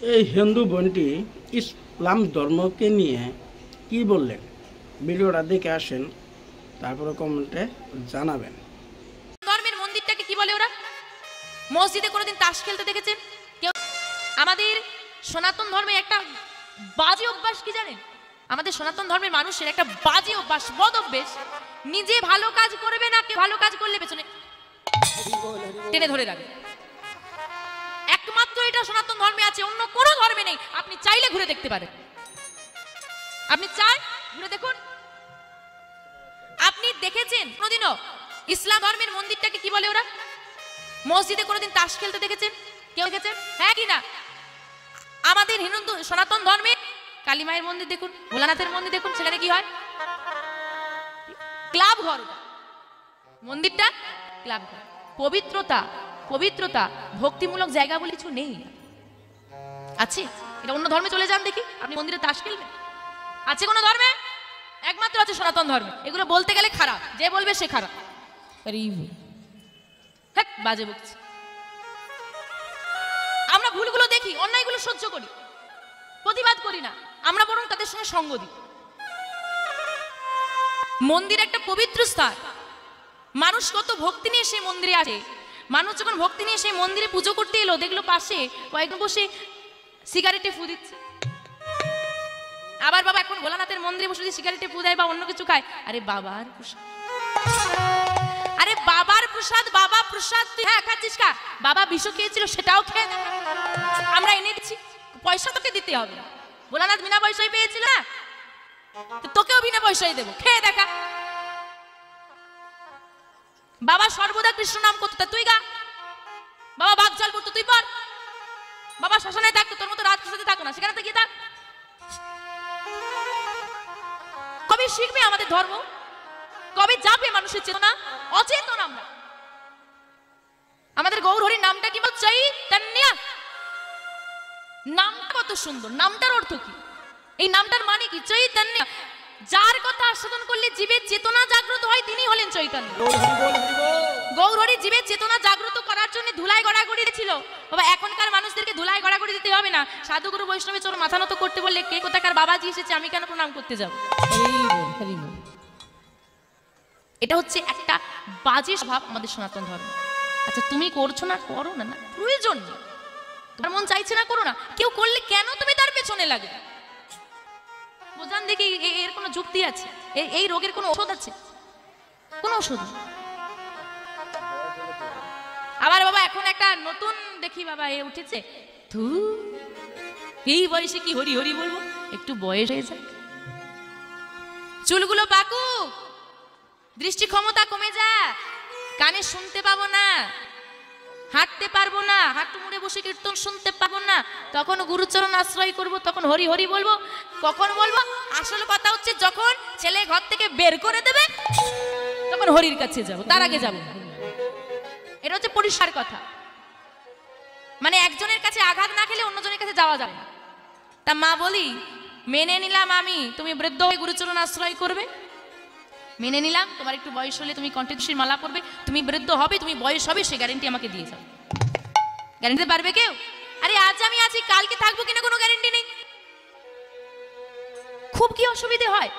এই হিন্দু বোনটি ইসলাম ধর্মকে নিয়ে কি বললেন, ভিডিওটা দেখে আসেন, তারপরে কমেন্টে জানাবেন। ধর্মের মন্দিরটাকে কি বলে ওরা? মসজিদে কোনোদিন তাস খেলতে দেখেছেন কেউ? আমাদের সনাতন ধর্মে একটা বাজে অভ্যাস কি জানেন? আমাদের সনাতন ধর্মের মানুষের একটা বাজে অভ্যাস, বদ অভ্যাস, নিজে ভালো কাজ করবে না, কেউ ভালো কাজ করলে পেছনে টেনে ধরে রাখবে। একমাত্র এটা সনাতন ধর্মে আছে, অন্য কোনো ধর্মে নেই। আপনি চাইলে ঘুরে দেখতে পারেন, আপনি চাই ঘুরে দেখুন। আপনি দেখেছেন কোনোদিনও ইসলাম ধর্মের মন্দিরটাকে কি বলে ওরা? মসজিদে কোনোদিন তাস খেলতে দেখেছেন কেউ? দেখেছেন? হ্যাঁ কি না? আমাদের হিন্দু সনাতন ধর্মে কালী মায়ের মন্দির দেখুন, ভোলানাথের মন্দির দেখুন, সেখানে কি হয়? ক্লাব ঘর, মন্দিরটা ক্লাব ঘর। পবিত্রতা, পবিত্রতা, ভক্তিমূলক জায়গা বলে কিছু নেই। আছে? এটা অন্য ধর্মে চলে যান দেখি, আপনি মন্দিরে তাস খেলবেন? আছে কোনো ধর্মে? একমাত্র আছে সনাতন ধর্মে। এগুলো বলতে গেলে খারাপ, যে বলবে সে খারাপ। হ্যাঁ, বাজে বকছি। আমরা ভুলগুলো দেখি, অন্যায়গুলো সহ্য করি, প্রতিবাদ করি না, আমরা বরং তাদের সঙ্গে সঙ্গ দিই। মন্দির একটা পবিত্র স্থান, মানুষ কত ভক্তি নিয়ে সেই মন্দিরে আসে। মানুষ যখন ভক্তি নিয়ে সেই মন্দিরে পুজো করতে এলো, দেখলো পাশে কয়েকজন বসে সিগারেটে ফু দিচ্ছে। আবার বাবা এখন ভোলানাথের মন্দিরে বসে সিগারেটে ফু দেয় বা অন্য কিছু খায়, আরে বাবার প্রসাদ, আরে বাবার প্রসাদ, বাবা প্রসাদ তুই হ্যাঁ খাচ্ছিস কা? বাবা বিষ খেয়েছিল, সেটাও খেয়ে আমরা এনে দিচ্ছি, পয়সা তোকে দিতে হবে। ভোলানাথ বিনা পয়সায় পেয়েছিল না, তোকেও বিনা পয়সায় দেবো, খেয়ে দেখা। বাবা সর্বদা কৃষ্ণ নাম করতো, তুই গা। বাবা বাঘ জল পড়তো, তুই পর। বাবা শ্মশানে থাকতো, তোর মতো রাত প্রসাদে থাকো না, সেখানে তো গিয়ে থাক। কবে শিখবে আমাদের ধর্ম? কবে যাবে মানুষের চেতনা? অচেতন আমরা। আমাদের গৌর হরির নামটা কি? চৈতন্য। নামটা কত সুন্দর, নামটার অর্থ কি? এই নামটার মানে কি? চৈতন্য। যার কথা আস্বাদন করলে জীবের চেতনা জাগ্রত হয়, তিনি হলেন চৈতন্য। গৌর হরি জীবের চেতনা জাগ্রত করার জন্য ধুলাই গড়াগড়ি ছিল। বাবা এখনকার মানুষদেরকে ধুলাই গড়াগড়ি দিতে হবে না, সাধুগুরু বৈষ্ণবের চরণ মাথা নত করতে বললে কে কোথাকার বাবাজি এসেছে, আমি কেন প্রণাম করতে যাব? এটা হচ্ছে একটা বাজে স্বভাব আমাদের সনাতন ধর্ম। আচ্ছা তুমি করছো না, করো না, না প্রয়োজন নেই, তোমার মন চাইছে না, করো না। কেউ করলে কেন তুমি তার পেছনে লাগে? বোঝান দেখি, এর কোনো যুক্তি আছে? এই রোগের কোনো ওষুধ আছে? কোন ওষুধ? আবার বাবা এখন একটা নতুন দেখি বাবা এ উঠেছে, তু এই বয়সে কি হরি হরি বলবো? একটু বয়স হয়ে যায়, চুলগুলো পাকুক, দৃষ্টি ক্ষমতা কমে যায়, কানে শুনতে পাবো না, হাঁটতে পারবো না, হাঁটু মুড়ে বসে কীর্তন শুনতে পাবো না, তখন গুরুচরণ আশ্রয় করব, তখন হরি হরি বলবো। কখন বলবো? আসল কথা হচ্ছে যখন ছেলে ঘর থেকে বের করে দেবে, তখন হরির কাছে যাব, তার আগে যাব না। এটা হচ্ছে পরিষ্কার কথা। মানে একজনের কাছে আঘাত না খেলে অন্যজনের কাছে যাওয়া যাবে না। তা মা বলি, মেনে নিলাম আমি, তুমি বৃদ্ধ হয়ে গুরুচরণ আশ্রয় করবে, মেনে নিলাম। তোমার একটু বয়স হলে তুমি কণ্ঠের মালা পড়বে, তুমি বৃদ্ধ হবে, তুমি বয়স হবে, সে গ্যারেন্টি আমাকে দিয়ে যাও। গ্যারেন্টি দিতে পারবে কেউ? আরে আজ আমি আছি, কালকে থাকবো কিনা কোনো গ্যারেন্টি নেই। খুব কি অসুবিধে হয়?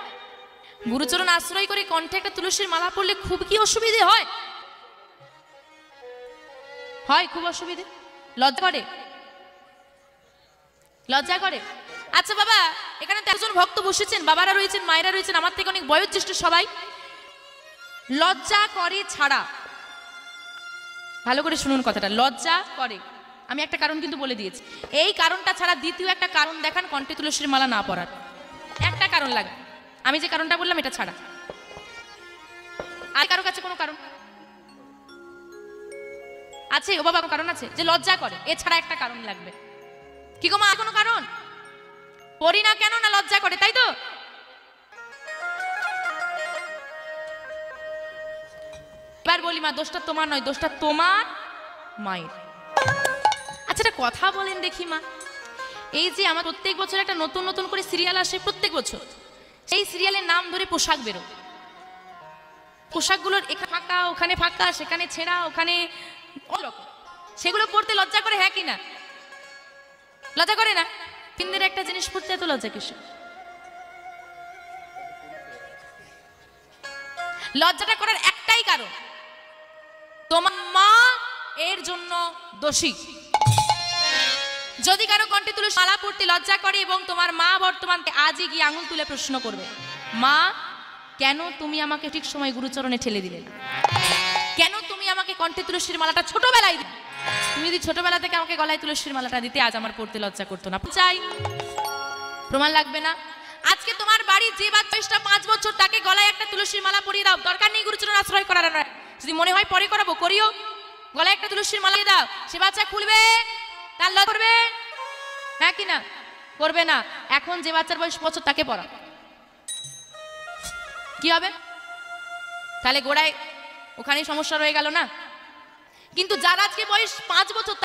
গুরুচরণ আশ্রয় করে কণ্ঠে একটা তুলসীর মালা পড়লে খুব কি অসুবিধে হয়? হয় খুব অসুবিধে। লজ্জা করে, লজ্জা করে। আচ্ছা বাবা এখানে 13 জন ভক্ত বসেছেন, বাবারা রয়েছেন, মায়েরা রয়েছেন, আমার থেকে অনেক বয়োজ্যেষ্ঠ সবাই। লজ্জা করে ছাড়া, ভালো করে শুনুন কথাটা, লজ্জা করে। আমি একটা কারণ কিন্তু বলে দিয়েছি, এই কারণটা ছাড়া দ্বিতীয় একটা কারণ দেখান কণ্ঠে তুলসীর মালা না পড়ার। একটা কারণ লাগে, আমি যে কারণটা বললাম এটা ছাড়া। আর কারো কাছে কোনো কারণ আছে? ও বাবা কোনো কারণ আছে? যে লজ্জা করে, এছাড়া একটা কারণ লাগবে। কি গো মা, কোনো কারণ? পড়ি না কেন? না লজ্জা করে, তাই তো? এবার বলি মা, দোষটা তোমার নয়, দোষটা তোমার মায়ের। আচ্ছা একটা কথা বলেন দেখি মা, এই যে আমার প্রত্যেক বছর একটা নতুন নতুন করে সিরিয়াল আসে, প্রত্যেক বছর সেই সিরিয়ালের নাম ধরে পোশাক বেরো, পোশাকগুলোর এখানে ফাঁকা, ওখানে ফাঁকা, সেখানে ছেঁড়া, ওখানে সেগুলো পড়তে লজ্জা করে, হ্যাঁ কি না? লজ্জা করে না? হিন্দির একটা জিনিস পড়তে এত লজ্জা কিসে? লজ্জাটা করার একটাই কারণ, তোমার মা এর জন্য দোষী। যদি কারো কণ্ঠে তুলসী মালা পড়তে লজ্জা করে এবং তোমার মা বর্তমান আজই গিয়ে আঙুল তুলে প্রশ্ন করবে, মা কেন তুমি আমাকে ঠিক সময় গুরুচরণে ঠেলে দিলে না? কেন তুমি আমাকে কণ্ঠে তুলসীর মালাটা ছোটবেলায় দিলে? তুমি যদি ছোটবেলা থেকে আমাকে গলায় তুলসীর মালাটা দিতে, আজ আমার পড়তে লজ্জা করতো না। চাই প্রমাণ লাগবে না? আজকে তোমার বাড়ি যে বাচ্চাটা 5 বছর, তাকে গলায় একটা তুলসীর মালা পরিয়ে দাও, দরকার নেই গুরুচরণ আশ্রয় করার। যদি মনে হয় পরে করাবো, করিও। গলায় একটা তুলসীর মালা দাও, সে বাচ্চা খুলবে, তার লজ্জা করবে, হ্যাঁ কি না? করবে না। এখন যে বাচ্চার বয়স 5 বছর, তাকে পড়া কি হবে? তাহলে গোড়ায় ওখানে সমস্যা রয়ে গেল না? কিন্তু যার আজকে বয়স 5 বছর,